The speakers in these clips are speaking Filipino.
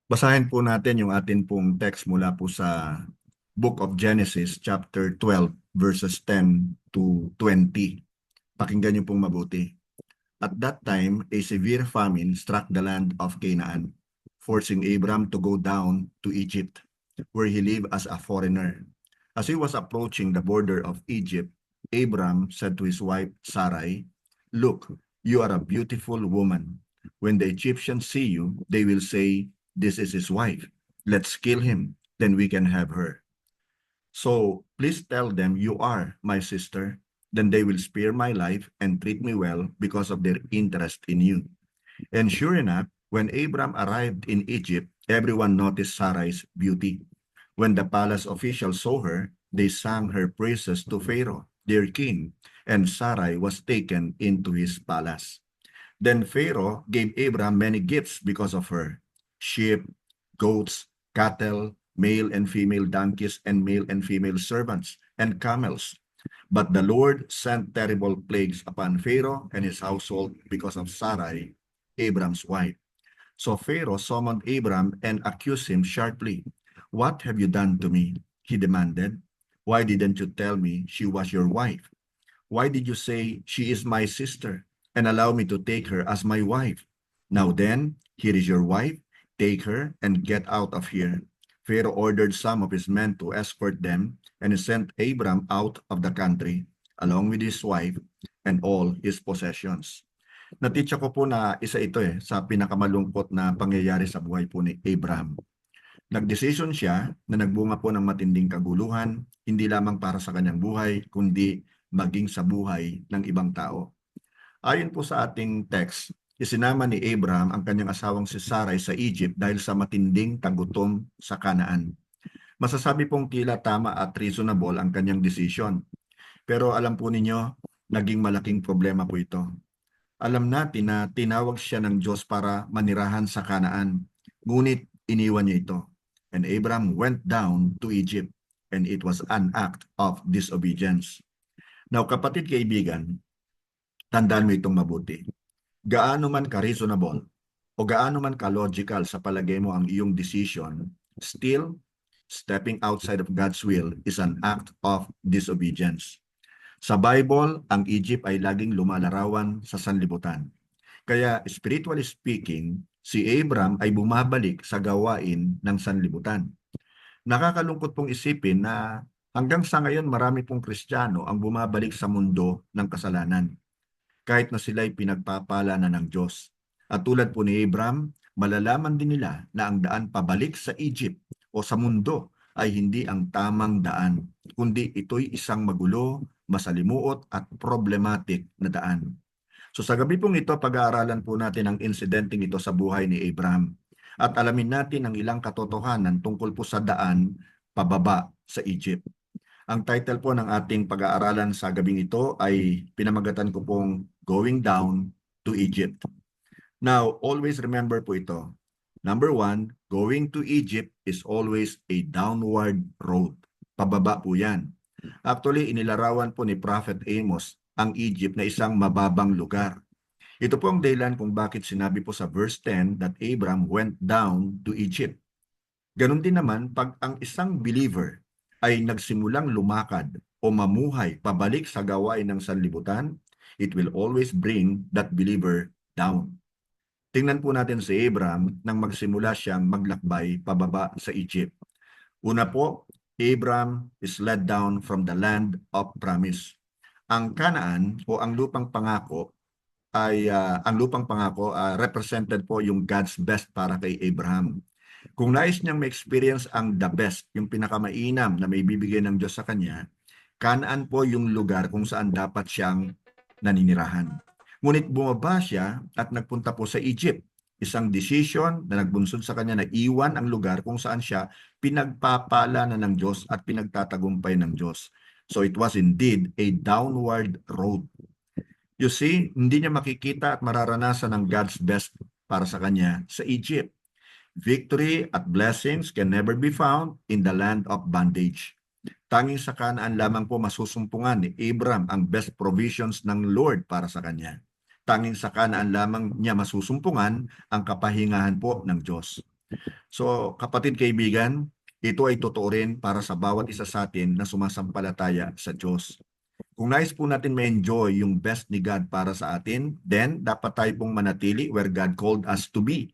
Basahin po natin yung atin pong text mula po sa Book of Genesis, chapter 12, verses 10 to 20. Pakinggan niyo pong mabuti. At that time, a severe famine struck the land of Canaan, forcing Abram to go down to Egypt, where he lived as a foreigner. As he was approaching the border of Egypt, Abram said to his wife Sarai, "Look, you are a beautiful woman. When the Egyptians see you, they will say, 'This is his wife. Let's kill him, then we can have her.' So please tell them you are my sister. Then they will spare my life and treat me well because of their interest in you." And sure enough, when Abram arrived in Egypt, everyone noticed Sarai's beauty. When the palace officials saw her, they sang her praises to Pharaoh, their king, and Sarai was taken into his palace. Then Pharaoh gave Abram many gifts because of her: sheep, goats, cattle, male and female donkeys, and male and female servants, and camels. But the Lord sent terrible plagues upon Pharaoh and his household because of Sarai, Abram's wife. So Pharaoh summoned Abram and accused him sharply. "What have you done to me?" he demanded. "Why didn't you tell me she was your wife? Why did you say she is my sister and allow me to take her as my wife? Now then, here is your wife. Take her and get out of here." Pharaoh ordered some of his men to escort them, and he sent Abram out of the country, along with his wife and all his possessions. Natitsa ko po na isa ito sa pinakamalungkot na pangyayari sa buhay po ni Abraham. Nagdesisyon siya na nagbunga po ng matinding kaguluhan, hindi lamang para sa kanyang buhay, kundi maging sa buhay ng ibang tao. Ayon po sa ating text, isinama ni Abraham ang kanyang asawang si Sarai sa Egypt dahil sa matinding tagutom sa Kanaan. Masasabi pong tila tama at reasonable ang kanyang desisyon. Pero alam po ninyo, naging malaking problema po ito. Alam natin na tinawag siya ng Diyos para manirahan sa Kanaan, ngunit iniwan niya ito. And Abraham went down to Egypt, and it was an act of disobedience. Now, kapatid kaibigan, tandaan mo itong mabuti. Gaano man ka-reasonable o gaano man ka-logical sa palagay mo ang iyong decision, still, stepping outside of God's will is an act of disobedience. Sa Bible, ang Egypt ay laging lumalarawan sa sanlibutan. Kaya spiritually speaking, si Abram ay bumabalik sa gawain ng sanlibutan. Nakakalungkot pong isipin na hanggang sa ngayon marami pong Kristiyano ang bumabalik sa mundo ng kasalanan, kahit na sila'y pinagpapala na ng Diyos. At tulad po ni Abram, malalaman din nila na ang daan pabalik sa Egypt o sa mundo ay hindi ang tamang daan, kundi ito'y isang magulo, masalimuot at problematic na daan. So sa gabi pong ito, pag-aaralan po natin ang insidenteng ito sa buhay ni Abraham at alamin natin ang ilang katotohanan tungkol po sa daan pababa sa Egypt. Ang title po ng ating pag-aaralan sa gabing ito ay pinamagatan ko pong Going Down to Egypt. Now, always remember po ito. Number one, going to Egypt is always a downward road. Pababa po yan. Actually, inilarawan po ni Prophet Amos ang Egypt na isang mababang lugar. Ito po ang dahilan kung bakit sinabi po sa verse 10 that Abram went down to Egypt. Ganon din naman pag ang isang believer ay nagsimulang lumakad o mamuhay pabalik sa gawain ng sanlibutan, it will always bring that believer down. Tingnan po natin si Abram nang magsimula siyang maglakbay pababa sa Egypt. Una po, Abram is led down from the land of promise. Ang Canaan o ang lupang pangako ay represented po yung God's best para kay Abraham. Kung nais niyang ma-experience ang the best, yung pinakamainam na may bibigay ng Diyos sa kanya, Canaan po yung lugar kung saan dapat siyang naninirahan. Ngunit bumaba siya at nagpunta po sa Egypt. Isang decision na nagbunsod sa kanya na iwan ang lugar kung saan siya pinagpapala na ng Diyos at pinagtatagumpay ng Diyos. So it was indeed a downward road. You see, hindi niya makikita at mararanasan ang God's best para sa kanya sa Egypt. Victory at blessings can never be found in the land of bondage. Tanging sa Kanaan lamang po masusumpungan ni Abram ang best provisions ng Lord para sa kanya. Tanging sa Kanaan lamang niya masusumpungan ang kapahingahan po ng Diyos. So, kapatid kaibigan, ito ay totoo rin para sa bawat isa sa atin na sumasampalataya sa Diyos. Kung nais po natin ma-enjoy yung best ni God para sa atin, then dapat tayo pong manatili where God called us to be.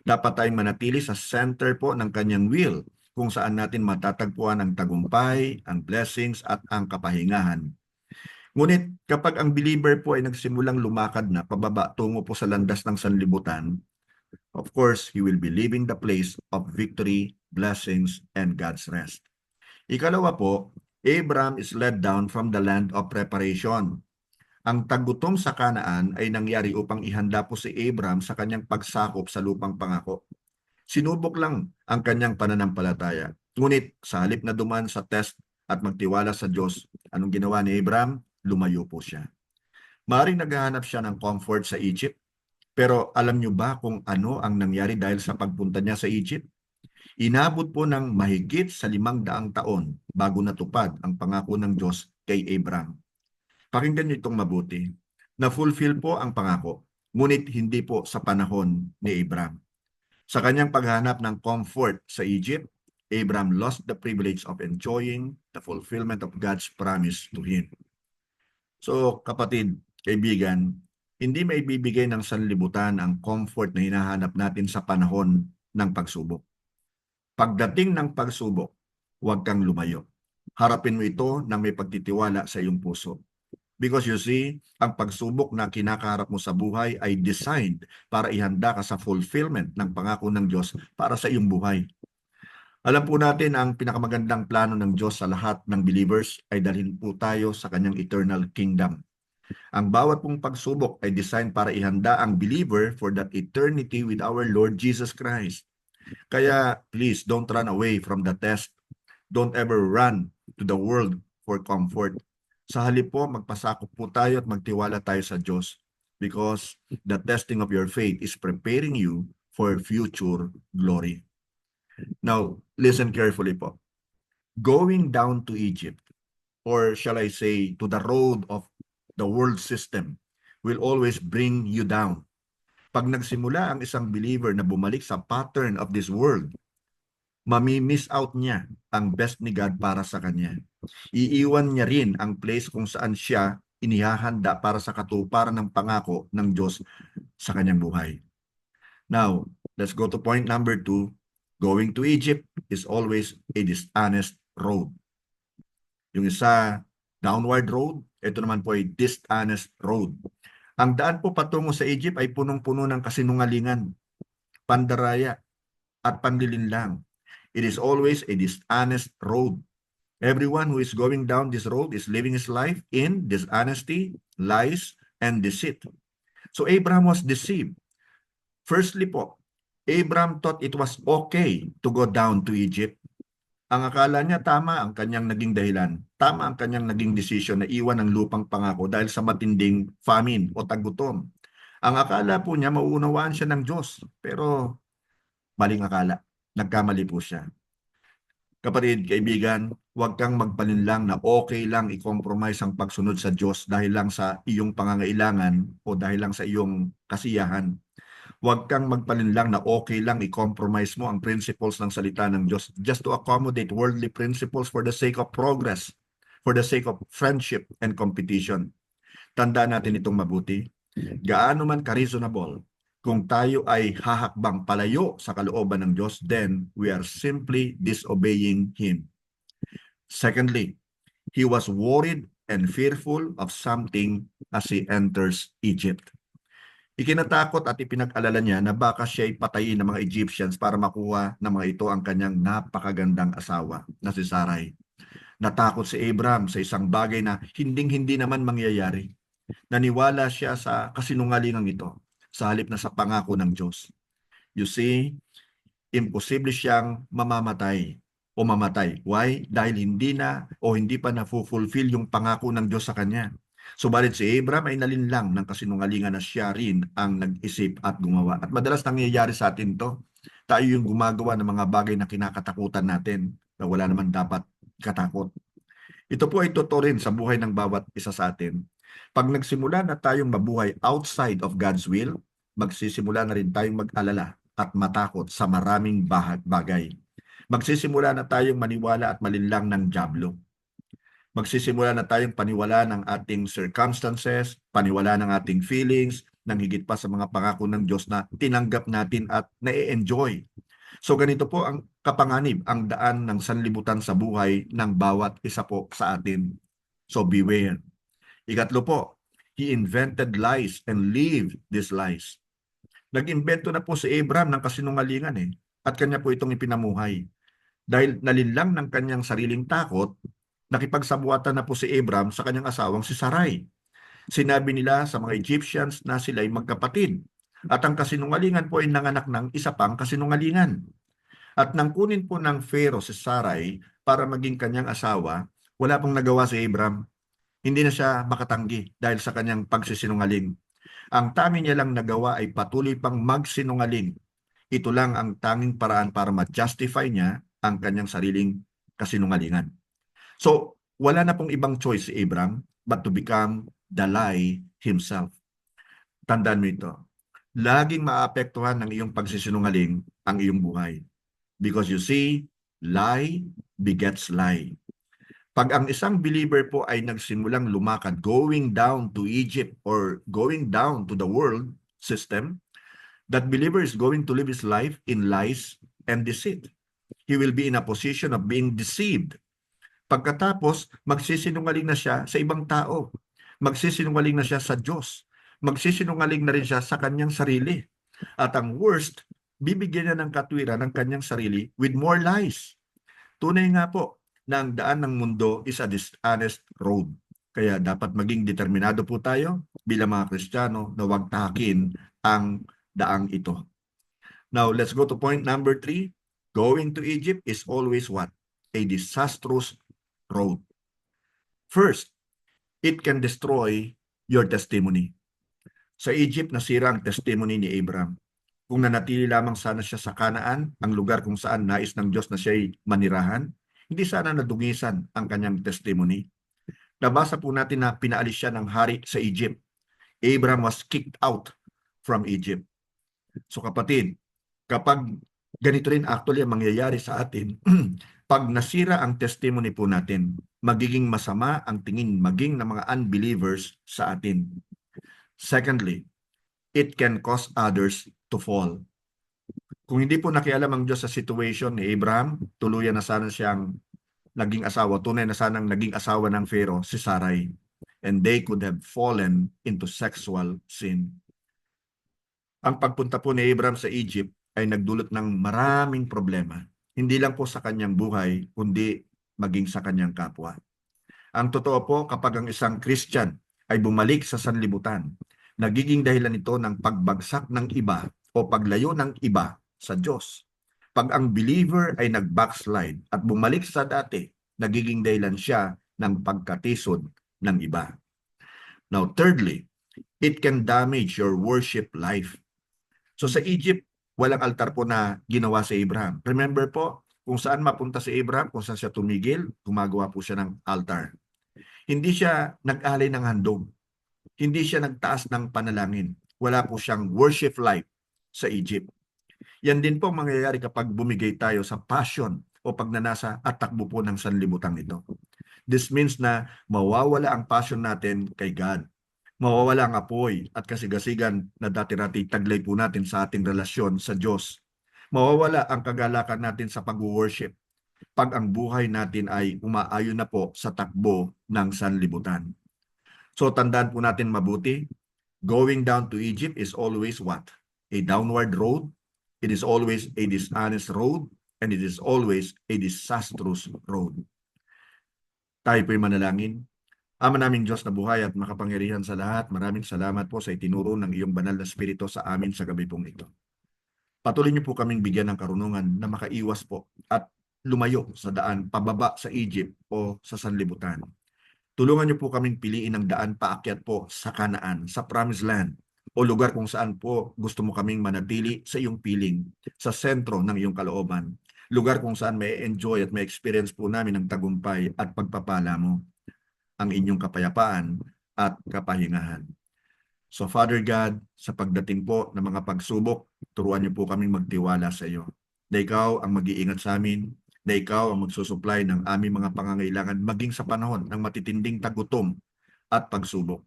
Dapat tayong manatili sa center po ng kanyang will, kung saan natin matatagpuan ang tagumpay, ang blessings at ang kapahingahan. Ngunit kapag ang believer po ay nagsimulang lumakad na pababa tungo po sa landas ng sanlibutan, of course, he will be leaving the place of victory, blessings, and God's rest. Ikalawa po, Abraham is led down from the land of preparation. Ang taggutom sa Kanaan ay nangyari upang ihanda po si Abraham sa kanyang pagsakop sa lupang pangako. Sinubok lang ang kanyang pananampalataya. Ngunit sa halip na duman sa test at magtiwala sa Diyos, anong ginawa ni Abraham? Lumayo po siya. Maaaring naghahanap siya ng comfort sa Egypt, pero alam niyo ba kung ano ang nangyari dahil sa pagpunta niya sa Egypt? Inabot po ng mahigit sa 500 taon bago natupad ang pangako ng Diyos kay Abraham. Pakinggan niyo itong mabuti. Na-fulfill po ang pangako, ngunit hindi po sa panahon ni Abraham. Sa kanyang paghanap ng comfort sa Egypt, Abraham lost the privilege of enjoying the fulfillment of God's promise to him. So, kapatid, kaibigan, hindi maibibigay ng sanlibutan ang comfort na hinahanap natin sa panahon ng pagsubok. Pagdating ng pagsubok, huwag kang lumayo. Harapin mo ito nang may pagtitiwala sa iyong puso. Because you see, ang pagsubok na kinakaharap mo sa buhay ay designed para ihanda ka sa fulfillment ng pangako ng Diyos para sa iyong buhay. Alam po natin ang pinakamagandang plano ng Diyos sa lahat ng believers ay dalhin po tayo sa kanyang eternal kingdom. Ang bawat pong pagsubok ay designed para ihanda ang believer for that eternity with our Lord Jesus Christ. Kaya please don't run away from the test. Don't ever run to the world for comfort. Sa halip po, magpasakop po tayo at magtiwala tayo sa Diyos because the testing of your faith is preparing you for future glory. Now, listen carefully po. Going down to Egypt, or shall I say, to the road of the world system, will always bring you down. Pag nagsimula ang isang believer na bumalik sa pattern of this world, mami-miss out niya ang best ni God para sa kanya. Iiwan niya rin ang place kung saan siya inihahanda para sa katuparan ng pangako ng Diyos sa kanyang buhay. Now, let's go to point number 2. Going to Egypt is always a dishonest road. Yung isa, downward road. Ito naman po ay dishonest road. Ang daan po patungo sa Egypt ay punong-puno ng kasinungalingan, pandaraya, at panlilinlang. It is always a dishonest road. Everyone who is going down this road is living his life in dishonesty, lies, and deceit. So Abraham was deceived. Firstly po, Abraham thought it was okay to go down to Egypt. Ang akala niya tama ang kanyang naging dahilan. Tama ang kanyang naging desisyon na iwan ang lupang pangako dahil sa matinding famine o taggutom. Ang akala po niya mauunawaan siya ng Diyos. Pero maling akala. Nagkamali po siya. Kapatid, kaibigan, huwag kang magpalinlang na okay lang i-compromise ang pagsunod sa Diyos dahil lang sa iyong pangangailangan o dahil lang sa iyong kasiyahan. Huwag kang magpalinlang na okay lang i-compromise mo ang principles ng salita ng Diyos just to accommodate worldly principles for the sake of progress, for the sake of friendship and competition. Tandaan natin itong mabuti. Gaano man ka-reasonable, kung tayo ay hahakbang palayo sa kalooban ng Diyos, then we are simply disobeying Him. Secondly, he was worried and fearful of something as he enters Egypt. Ikinatakot at ipinag-alala niya na baka siya'y patayin ng mga Egyptians para makuha ng mga ito ang kanyang napakagandang asawa na si Sarai. Natakot si Abraham sa isang bagay na hinding-hindi naman mangyayari. Naniwala siya sa kasinungalingang ito sa halip na sa pangako ng Diyos. You see, imposible siyang mamamatay o mamatay. Why? Dahil hindi na o hindi pa na-fulfill yung pangako ng Diyos sa kanya. Subalit si Abraham ay nalinlang ng kasinungalingan na siya rin ang nag-isip at gumawa. At madalas nangyayari sa atin to. Tayo yung gumagawa ng mga bagay na kinakatakutan natin na wala naman dapat katakot. Ito po ay totoo rin sa buhay ng bawat isa sa atin. Pag nagsimula na tayong mabuhay outside of God's will, magsisimula na rin tayong mag-alala at matakot sa maraming bagay. Magsisimula na tayong maniwala at malinlang ng dyablo. Magsisimula na tayong paniwala ng ating circumstances, paniwala ng ating feelings, ng higit pa sa mga pangako ng Diyos na tinanggap natin at na-enjoy. So ganito po ang kapanganib, ang daan ng sanlibutan sa buhay ng bawat isa po sa atin. So beware. Ikatlo po, he invented lies and lived these lies. Nag-imbento na po si Abraham ng kasinungalingan at kanya po itong ipinamuhay. Dahil nalinlang ng kanyang sariling takot, nakipagsabuatan na po si Abraham sa kanyang asawang si Sarai. Sinabi nila sa mga Egyptians na sila'y magkapatid. At ang kasinungalingan po ay nanganak ng isa pang kasinungalingan. At nang kunin po ng Pharaoh si Sarai para maging kanyang asawa, wala pong nagawa si Abraham. Hindi na siya makatanggi dahil sa kanyang pagsisinungaling. Ang tanging niya lang nagawa ay patuloy pang magsinungaling. Ito lang ang tanging paraan para ma-justify niya ang kanyang sariling kasinungalingan. So, wala na pong ibang choice si Abraham but to become the lie himself. Tandaan mo ito. Laging maapektuhan ng iyong pagsisinungaling ang iyong buhay. Because you see, lie begets lie. Pag ang isang believer po ay nagsimulang lumakad, going down to Egypt or going down to the world system, that believer is going to live his life in lies and deceit. He will be in a position of being deceived. Pagkatapos, magsisinungaling na siya sa ibang tao. Magsisinungaling na siya sa Diyos. Magsisinungaling na rin siya sa kanyang sarili. At ang worst, bibigyan niya ng katwiran ng kanyang sarili with more lies. Tunay nga po na ang daan ng mundo is a dishonest road. Kaya dapat maging determinado po tayo bilang mga Kristiyano na huwag tahakin ang daang ito. Now, let's go to point number 3. Going to Egypt is always what? A disastrous road. First, it can destroy your testimony. Sa Egypt, nasira ang testimony ni Abraham. Kung nanatili lamang sana siya sa Kanaan, ang lugar kung saan nais ng Diyos na siya'y manirahan, hindi sana nadungisan ang kanyang testimony. Nabasa po natin na pinaalis siya ng hari sa Egypt. Abraham was kicked out from Egypt. So kapatid, kapag ganito rin actually ang mangyayari sa atin, pag nasira ang testimony po natin, magiging masama ang tingin maging ng mga unbelievers sa atin. Secondly, it can cause others to fall. Kung hindi po nakialam ang Diyos sa situation ni Abraham, tuluyan na sana siyang naging asawa, tunay na sanang naging asawa ng Pharaoh, si Sarai. And they could have fallen into sexual sin. Ang pagpunta po ni Abraham sa Egypt ay nagdulot ng maraming problema. Hindi lang po sa kanyang buhay, kundi maging sa kanyang kapwa. Ang totoo po, kapag ang isang Christian ay bumalik sa sanlibutan, nagiging dahilan ito ng pagbagsak ng iba o paglayo ng iba sa Diyos. Pag ang believer ay nag-backslide at bumalik sa dati, nagiging dahilan siya ng pagkatisod ng iba. Now, thirdly, it can damage your worship life. So sa Egypt, walang altar po na ginawa si Abraham. Remember po, kung saan mapunta si Abraham, kung saan siya tumigil, gumagawa po siya ng altar. Hindi siya nag-alay ng handog. Hindi siya nagtaas ng panalangin. Wala po siyang worship life sa Egypt. Yan din po mangyayari kapag bumigay tayo sa passion o pagnanasa at takbo po ng sanlibutan ito. This means na mawawala ang passion natin kay God. Mawawala ang apoy at kasigasigan na dati-dati taglay po natin sa ating relasyon sa Diyos. Mawawala ang kagalakan natin sa pag-worship pag ang buhay natin ay umaayon na po sa takbo ng sanlibutan. So tandaan po natin mabuti, going down to Egypt is always what? A downward road. It is always a dishonest road, and it is always a disastrous road. Tayo po'y manalangin. Ama naming Diyos na buhay at makapangyarihan sa lahat, maraming salamat po sa itinuro ng iyong banal na Espiritu sa amin sa gabi pong ito. Patuloy niyo po kaming bigyan ng karunungan na makaiwas po at lumayo sa daan pababa sa Egypt o sa sanlibutan. Tulungan niyo po kaming piliin ang daan paakyat po sa Kanaan, sa Promised Land, o lugar kung saan po gusto mo kaming manatili sa iyong piling, sa sentro ng iyong kalooban. Lugar kung saan may enjoy at may experience po namin ng tagumpay at pagpapala mo, ang inyong kapayapaan at kapahingahan. So Father God, sa pagdating po ng mga pagsubok, turuan niyo po kaming magtiwala sa iyo. Na ikaw ang mag-iingat sa amin, na ikaw ang magsusupply ng aming mga pangangailangan maging sa panahon ng matitinding tagutom at pagsubok.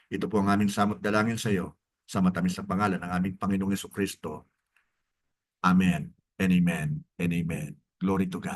Ito po ang aming samot dalangin sa iyo sa matamis na pangalan ng aming Panginoong Jesucristo. Amen and amen and amen. Glory to God.